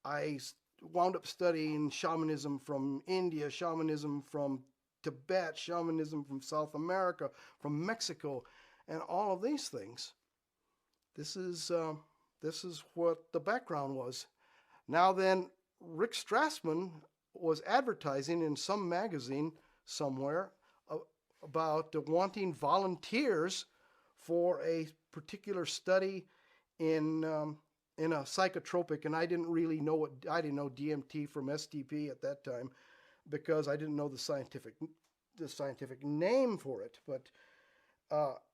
wound up studying shamanism from India, shamanism from Tibet, shamanism from South America, from Mexico, and all of these things. This is what the background was. Now then, Rick Strassman was advertising in some magazine somewhere about wanting volunteers for a particular study in a psychotropic, and I didn't know DMT from STP at that time because I didn't know the scientific name for it. But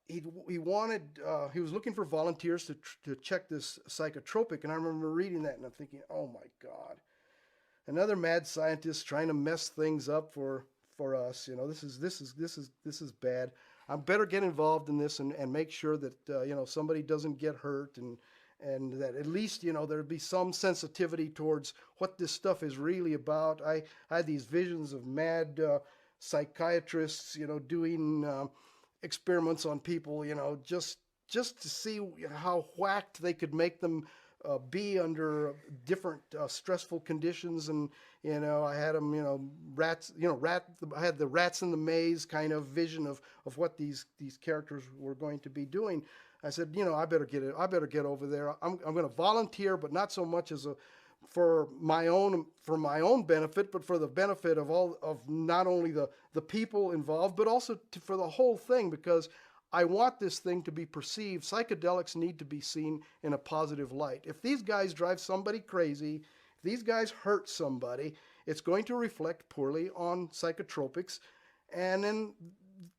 he was looking for volunteers to check this psychotropic, and I remember reading that and I'm thinking, oh my God, another mad scientist trying to mess things up for us. This is bad. I better get involved in this and make sure that somebody doesn't get hurt, and that at least there'd be some sensitivity towards what this stuff is really about. I had these visions of mad psychiatrists doing experiments on people, just to see how whacked they could make them be under different stressful conditions. And I had them rats, I had the rats in the maze kind of vision of what these characters were going to be doing. I said, I better get over there. I'm going to volunteer, but not so much as for my own benefit, but for the benefit of not only the people involved, but also for the whole thing, because I want this thing to be perceived. Psychedelics need to be seen in a positive light. If these guys drive somebody crazy, if these guys hurt somebody, it's going to reflect poorly on psychotropics. And then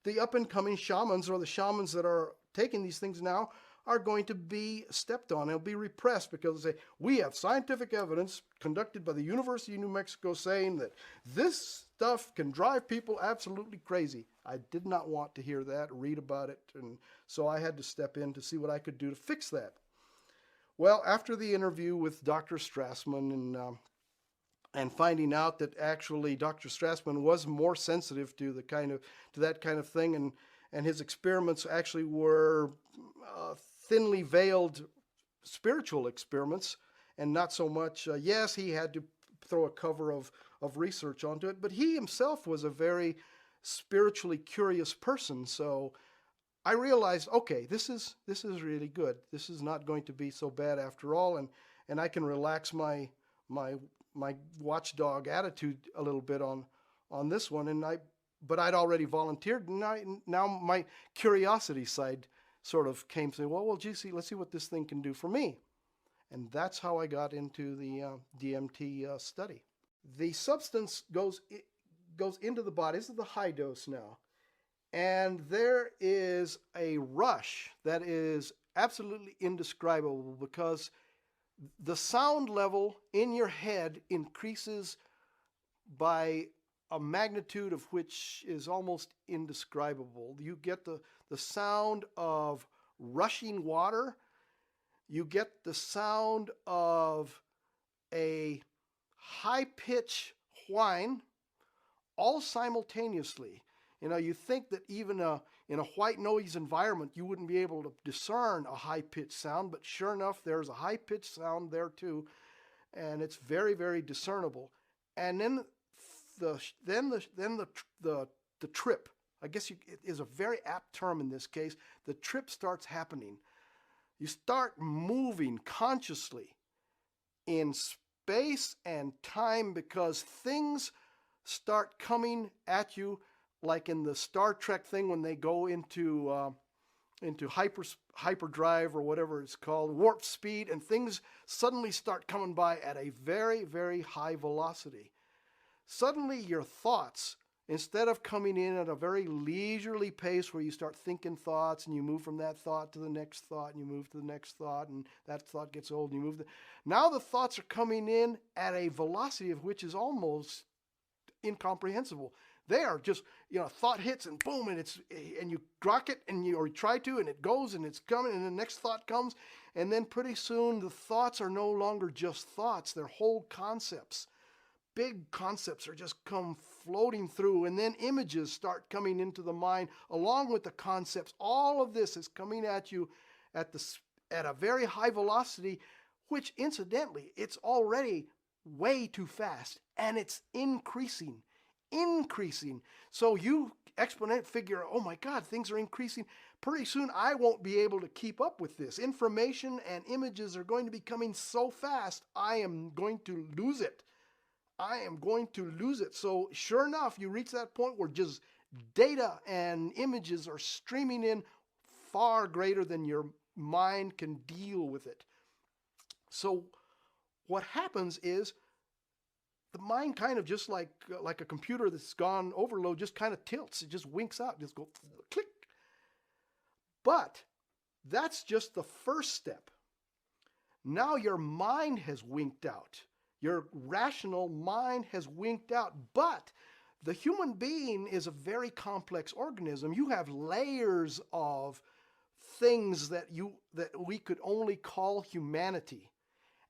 the up-and-coming shamans, or the shamans that are taking these things now, are going to be stepped on. They'll be repressed because they say, we have scientific evidence conducted by the University of New Mexico saying that this stuff can drive people absolutely crazy. I did not want to hear that, read about it, and so I had to step in to see what I could do to fix that. Well, after the interview with Dr. Strassman and finding out that actually Dr. Strassman was more sensitive to that kind of thing, and his experiments actually were thinly veiled spiritual experiments, and not so much, yes, he had to throw a cover of research onto it, but he himself was a very spiritually curious person. So I realized, okay, this is really good. This is not going to be so bad after all, and I can relax my watchdog attitude a little bit on this one. But I'd already volunteered, and now my curiosity side sort of came to say, well, gee, let's see what this thing can do for me. And that's how I got into the DMT study. The substance goes into the body. This is the high dose now. And there is a rush that is absolutely indescribable, because the sound level in your head increases by a magnitude of which is almost indescribable. You get the sound of rushing water. You get the sound of a high-pitch whine, all simultaneously. You think that even in a white noise environment, you wouldn't be able to discern a high-pitched sound, but sure enough, there's a high-pitched sound there too, and it's very, very discernible. And then the trip, I guess it is a very apt term in this case. The trip starts happening. You start moving consciously in space and time, because things start coming at you, like in the Star Trek thing when they go into hyperdrive, or whatever it's called, warp speed, and things suddenly start coming by at a very, very high velocity. Suddenly your thoughts, instead of coming in at a very leisurely pace where you start thinking thoughts and you move from that thought to the next thought and you move to the next thought, and that thought gets old and you move. Now the thoughts are coming in at a velocity of which is almost incomprehensible. They are just, thought hits and boom, and you grok it, or you try to, and it goes and it's coming, and the next thought comes, and then pretty soon the thoughts are no longer just thoughts, they're whole concepts. Big concepts are just come floating through, and then images start coming into the mind along with the concepts. All of this is coming at you at a very high velocity, which incidentally, it's already way too fast, and it's increasing. So you exponent figure, oh my God, things are increasing. Pretty soon I won't be able to keep up with this. Information and images are going to be coming so fast, I am going to lose it. So sure enough, you reach that point where just data and images are streaming in far greater than your mind can deal with it. So what happens is the mind kind of just like a computer that's gone overload just kind of tilts. It just winks out, just go click. But that's just the first step. Now your mind has winked out. Your rational mind has winked out. But the human being is a very complex organism. You have layers of things that we could only call humanity.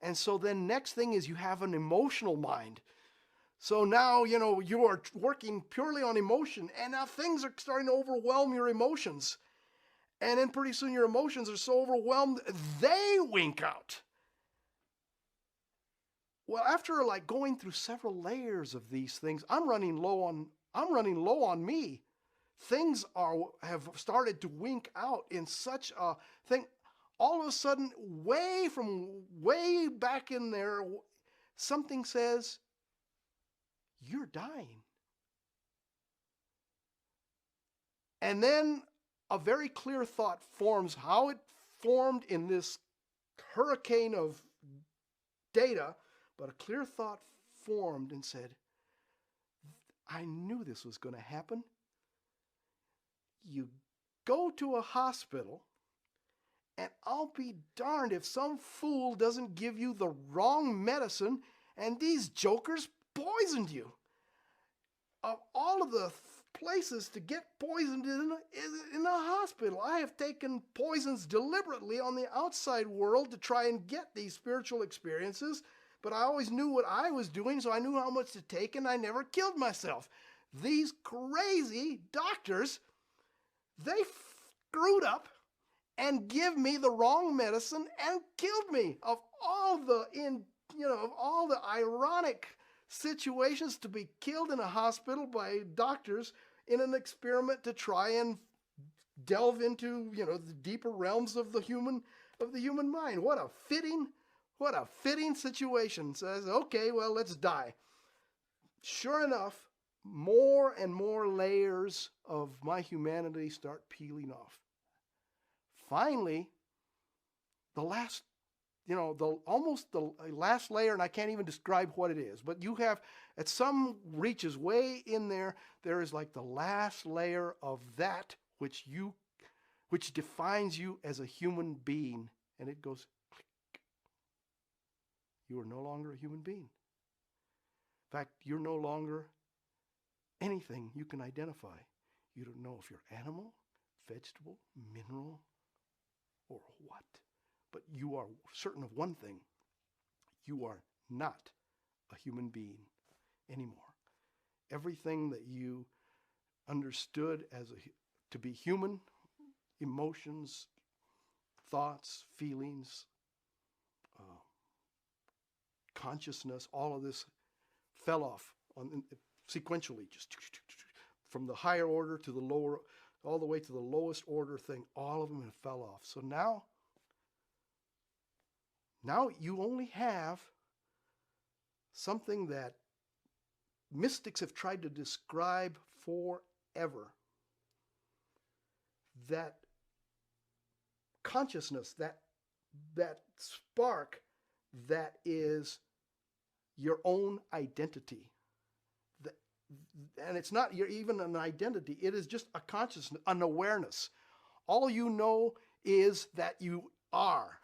And so then next thing is you have an emotional mind. So now, you are working purely on emotion, and now things are starting to overwhelm your emotions. And then pretty soon your emotions are so overwhelmed, they wink out. Well, after like going through several layers of these things, I'm running low on me. Things have started to wink out in such a thing. All of a sudden, way back in there, something says, you're dying. And then a very clear thought forms. How it formed in this hurricane of data, but a clear thought formed and said, I knew this was going to happen. You go to a hospital, and I'll be darned if some fool doesn't give you the wrong medicine and these jokers poisoned you. Of all of the places to get poisoned in a hospital, I have taken poisons deliberately on the outside world to try and get these spiritual experiences, but I always knew what I was doing, so I knew how much to take, and I never killed myself. These crazy doctors, they screwed up and give me the wrong medicine and killed me. Of all the ironic situations to be killed in a hospital by doctors in an experiment to try and delve into, the deeper realms of the human mind. What a fitting situation. Says, okay, well, let's die. Sure enough, more and more layers of my humanity start peeling off. Finally, the last layer, and I can't even describe what it is, but you have, at some reaches way in there, there is like the last layer of that which defines you as a human being, and it goes click. You are no longer a human being. In fact, you're no longer anything you can identify. You don't know if you're animal, vegetable, mineral, or what. But you are certain of one thing. You are not a human being anymore. Everything that you understood to be human, emotions, thoughts, feelings, consciousness, all of this fell off sequentially, just from the higher order to the lower, all the way to the lowest order thing. All of them have fell off. So now you only have something that mystics have tried to describe forever. That consciousness, that spark that is your own identity. And it's not even an identity. It is just a consciousness, an awareness. All you know is that you are.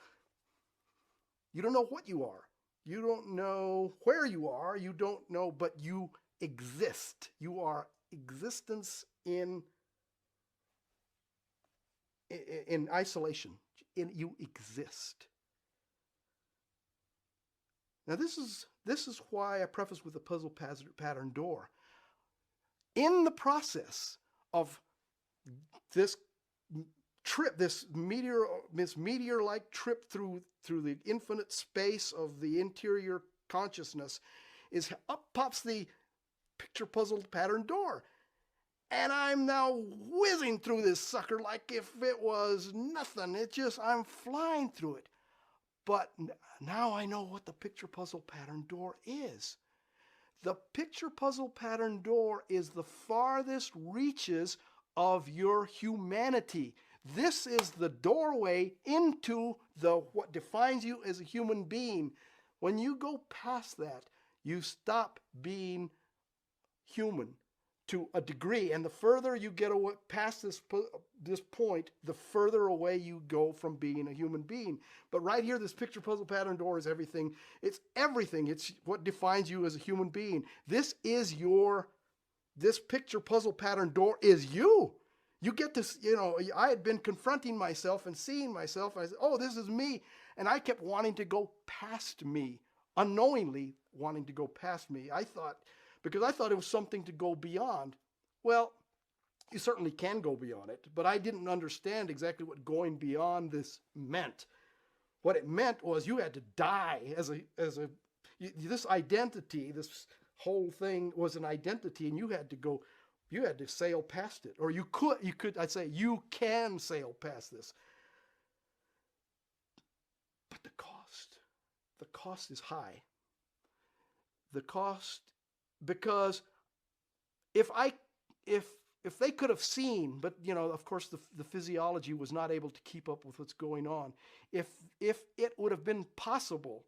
You don't know what you are. You don't know where you are. You don't know, but you exist. You are existence in isolation. You exist. Now this is why I preface with the puzzle pattern door. In the process of this trip, this meteor-like trip through the infinite space of the interior consciousness is up pops the picture puzzle pattern door. And I'm now whizzing through this sucker like if it was nothing. I'm flying through it. But now I know what the picture puzzle pattern door is. The picture puzzle pattern door is the farthest reaches of your humanity. This is the doorway into what defines you as a human being. When you go past that, you stop being human to a degree, and the further you get away past this point, the further away you go from being a human being. But right here, this picture puzzle pattern door is everything. It's everything. It's what defines you as a human being. This picture puzzle pattern door is you. You get this, I had been confronting myself and seeing myself, and I said, oh, this is me. And I kept wanting to go past me, unknowingly wanting to go past me. Because I thought it was something to go beyond. Well, you certainly can go beyond it, but I didn't understand exactly what going beyond this meant. What it meant was you had to die this identity, this whole thing was an identity, and you had to sail past it. Or you can sail past this. But the cost is high. The cost, because if they could have seen, but of course the physiology was not able to keep up with what's going on. If it would have been possible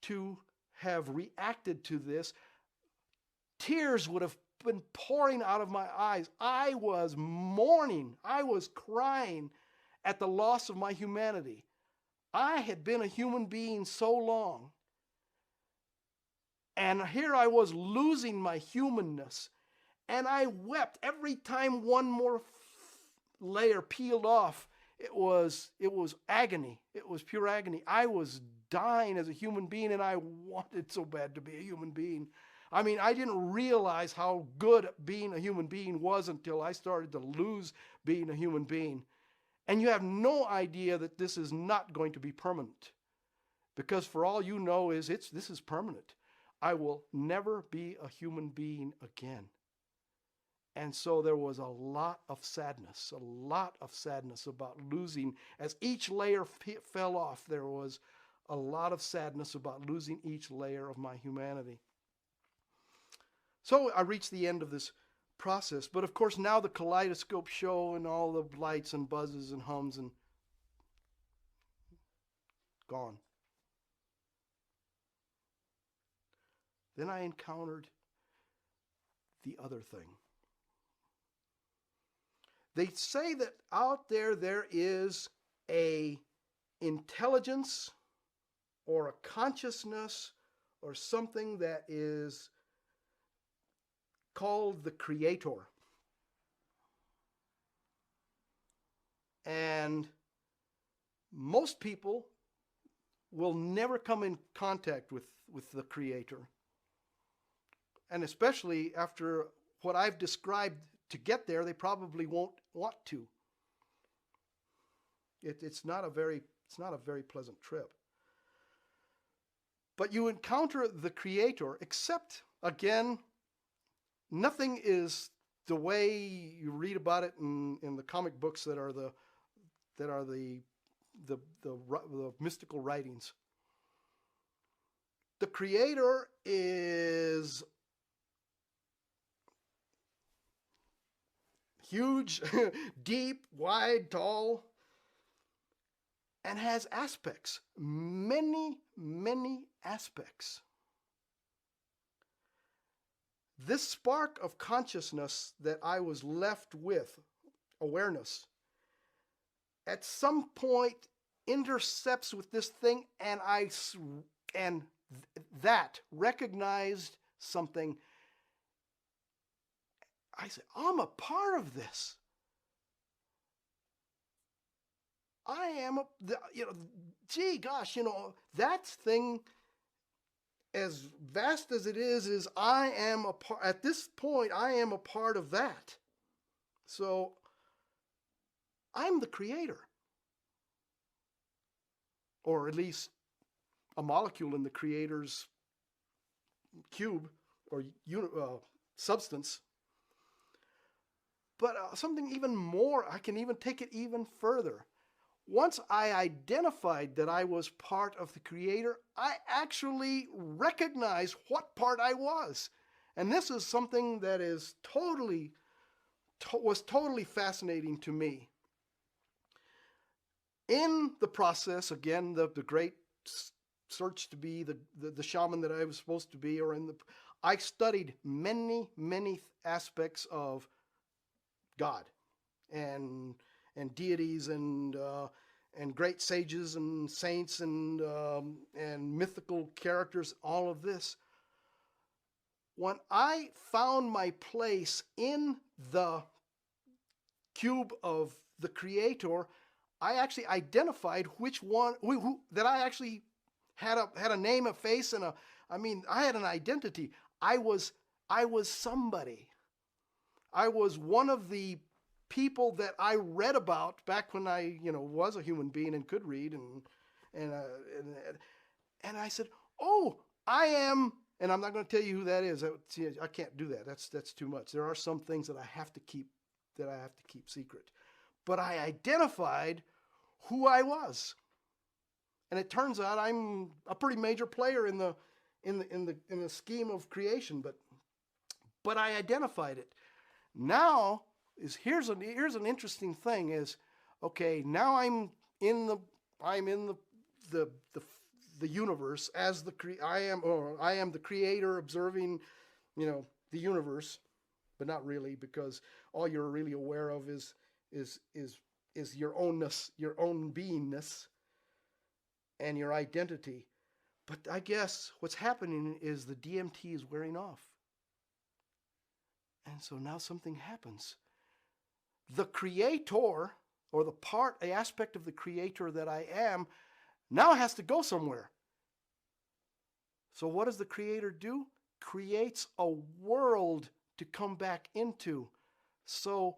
to have reacted to this, tears would have been pouring out of my eyes. I was mourning. I was crying at the loss of my humanity. I had been a human being so long, and here I was losing my humanness, and I wept every time one more layer peeled off. It was agony. It was pure agony. I was dying as a human being, and I wanted so bad to be a human being. I mean, I didn't realize how good being a human being was until I started to lose being a human being. And you have no idea that this is not going to be permanent. Because for all you know this is permanent. I will never be a human being again. And so there was a lot of sadness about losing. As each layer fell off, there was a lot of sadness about losing each layer of my humanity. So I reached the end of this process. But of course now the kaleidoscope show and all the lights and buzzes and hums and gone. Then I encountered the other thing. They say that out there is a intelligence or a consciousness or something that is called the Creator. And most people will never come in contact with the Creator. And especially after what I've described to get there, they probably won't want to. It's not a very pleasant trip. But you encounter the Creator, except, again, nothing is the way you read about it in the comic books that are the mystical writings. The Creator is huge, deep, wide, tall, and has aspects, many, many aspects. This spark of consciousness that I was left with, awareness, at some point intercepts with this thing, and that recognized something. I said, I'm a part of this. I am that thing, as vast as it is I am a part, at this point, I am a part of that. So I'm the Creator. Or at least a molecule in the Creator's cube or substance. But something even more, I can even take it even further. Once I identified that I was part of the Creator, I actually recognized what part I was. And this is something that is was totally fascinating to me. In the process, again, the great search to be the shaman that I was supposed to be, I studied many, many aspects of God and deities and great sages and saints and mythical characters, all of this. When I found my place in the cube of the Creator, I actually identified which one that I actually had a name, a face, and I had an identity. I was somebody. I was one of the people that I read about back when I, was a human being and could read, and I said, "Oh, I am." And I'm not going to tell you who that is. I can't do that. That's too much. There are some things that I have to keep secret. But I identified who I was, and it turns out I'm a pretty major player in the scheme of creation. But I identified it. Now here's an interesting thing is, okay, now I am the universe as I am the Creator observing, the universe, but not really, because all you're really aware of is your ownness, your own beingness, and your identity. But I guess what's happening is the DMT is wearing off. And so now something happens. The Creator, or the aspect of the Creator that I am, now has to go somewhere. So what does the Creator do? Creates a world to come back into. So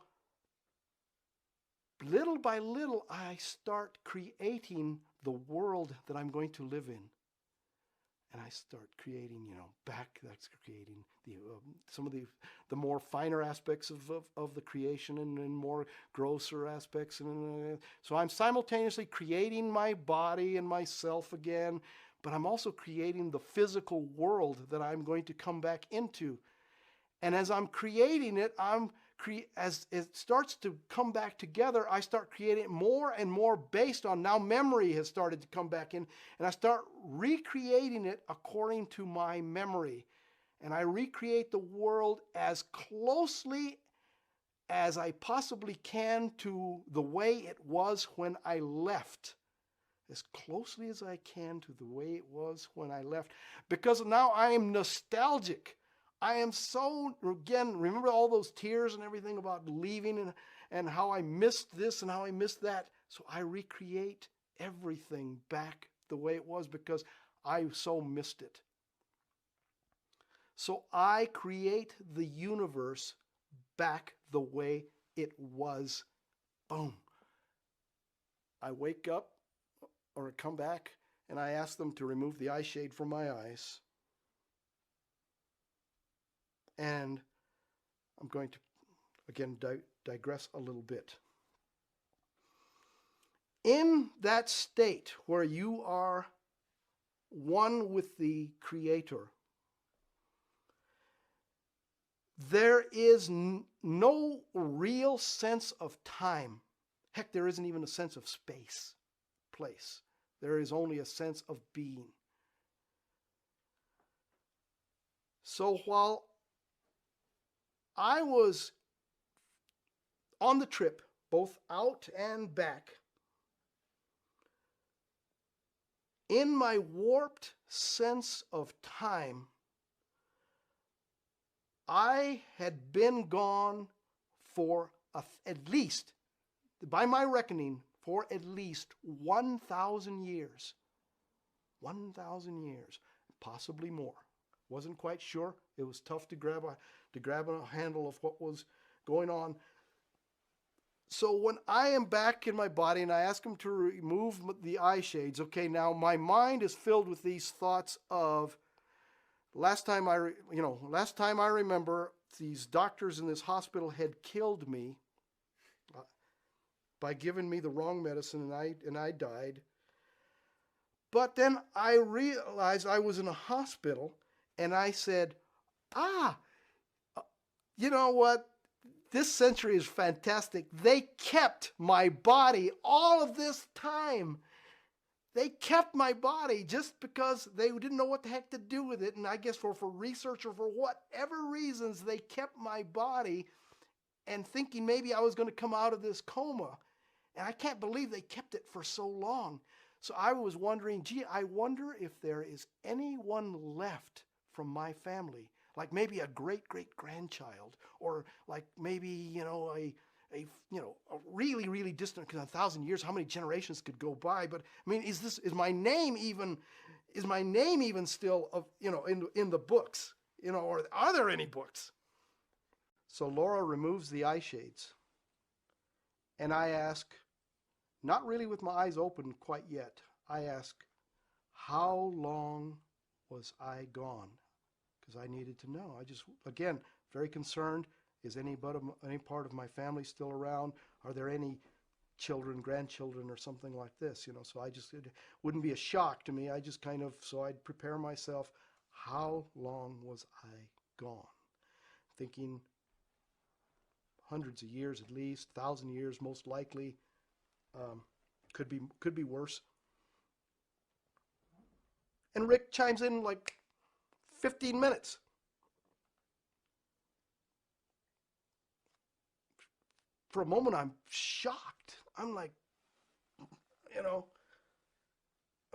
little by little, I start creating the world that I'm going to live in. And I start creating, that's creating some of the more finer aspects of the creation and more grosser aspects. And so I'm simultaneously creating my body and myself again, but I'm also creating the physical world that I'm going to come back into. And as I'm creating it, as it starts to come back together, I start creating it more and more based on, now memory has started to come back in, and I start recreating it according to my memory. And I recreate the world as closely as I possibly can to the way it was when I left. As closely as I can to the way it was when I left. Because now I am nostalgic. I am so, again, remember all those tears and everything about leaving and how I missed this and how I missed that. So I recreate everything back the way it was because I so missed it. So I create the universe back the way it was. Boom. I wake up or come back and I ask them to remove the eye shade from my eyes. And I'm going to, again, digress a little bit. In that state where you are one with the Creator, there is no real sense of time. Heck, there isn't even a sense of space, place. There is only a sense of being. So while I was on the trip, both out and back, in my warped sense of time, I had been gone for at least, by my reckoning, for at least 1,000 years. 1,000 years, possibly more. Wasn't quite sure. It was tough to grab a handle of what was going on. So when I am back in my body and I ask him to remove the eye shades, okay, now my mind is filled with these thoughts of last time I remember, these doctors in this hospital had killed me by giving me the wrong medicine, and I died. But then I realized I was in a hospital, and I said, you know what? This century is fantastic. They kept my body all of this time. They kept my body just because they didn't know what the heck to do with it. And I guess for research or for whatever reasons, they kept my body, and thinking maybe I was going to come out of this coma. And I can't believe they kept it for so long. So I was wondering, gee, I wonder if there is anyone left from my family, like maybe a great-great-grandchild, or like maybe, a really, really distant, because 1,000 years, how many generations could go by? But I mean, is my name even still in the books? Or are there any books? So Laura removes the eye shades, and I ask, not really with my eyes open quite yet, I ask, how long was I gone? Because I needed to know. I just, again, very concerned. Is any part of my family still around? Are there any children, grandchildren, or something like this? So it wouldn't be a shock to me. I just so I'd prepare myself. How long was I gone? Thinking hundreds of years at least, 1,000 years most likely. Could be worse. And Rick chimes in like 15 minutes. For a moment, I'm shocked. I'm like,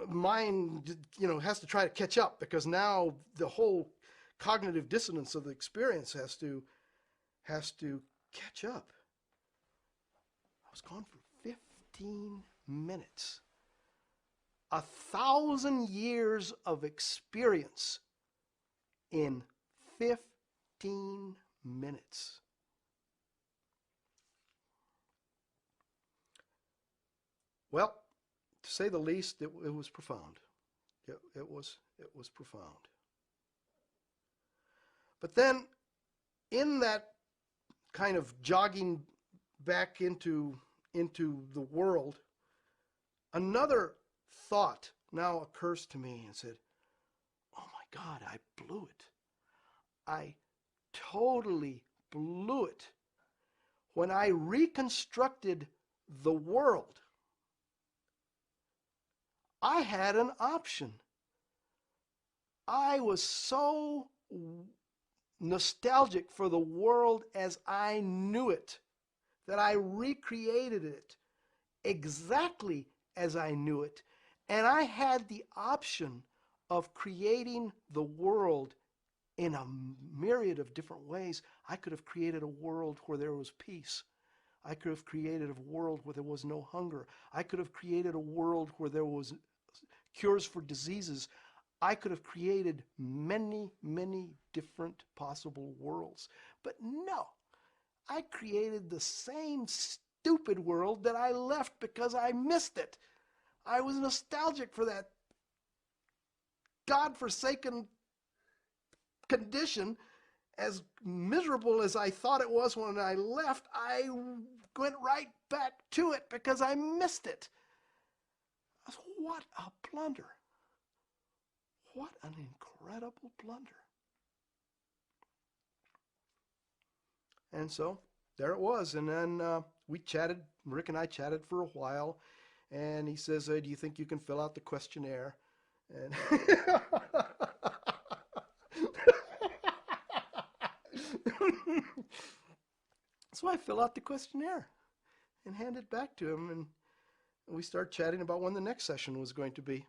mind, has to try to catch up, because now the whole cognitive dissonance of the experience has to catch up. I was gone for 15 minutes. 1,000 years of experience in 15 minutes. Well, to say the least, it was profound. It was profound. But then, in that kind of jogging back into the world, another thought now occurs to me and said, oh my God, I blew it. I totally blew it. When I reconstructed the world, I had an option. I was so nostalgic for the world as I knew it that I recreated it exactly as I knew it. And I had the option of creating the world in a myriad of different ways. I could have created a world where there was peace. I could have created a world where there was no hunger. I could have created a world where there was cures for diseases. I could have created many, many different possible worlds. But no, I created the same stupid world that I left because I missed it. I was nostalgic for that godforsaken condition. As miserable as I thought it was when I left, I went right back to it because I missed it. What a blunder. What an incredible blunder. And so there it was. And then we chatted, Rick and I chatted for a while. And he says, do you think you can fill out the questionnaire? And so I fill out the questionnaire and hand it back to him. And we start chatting about when the next session was going to be.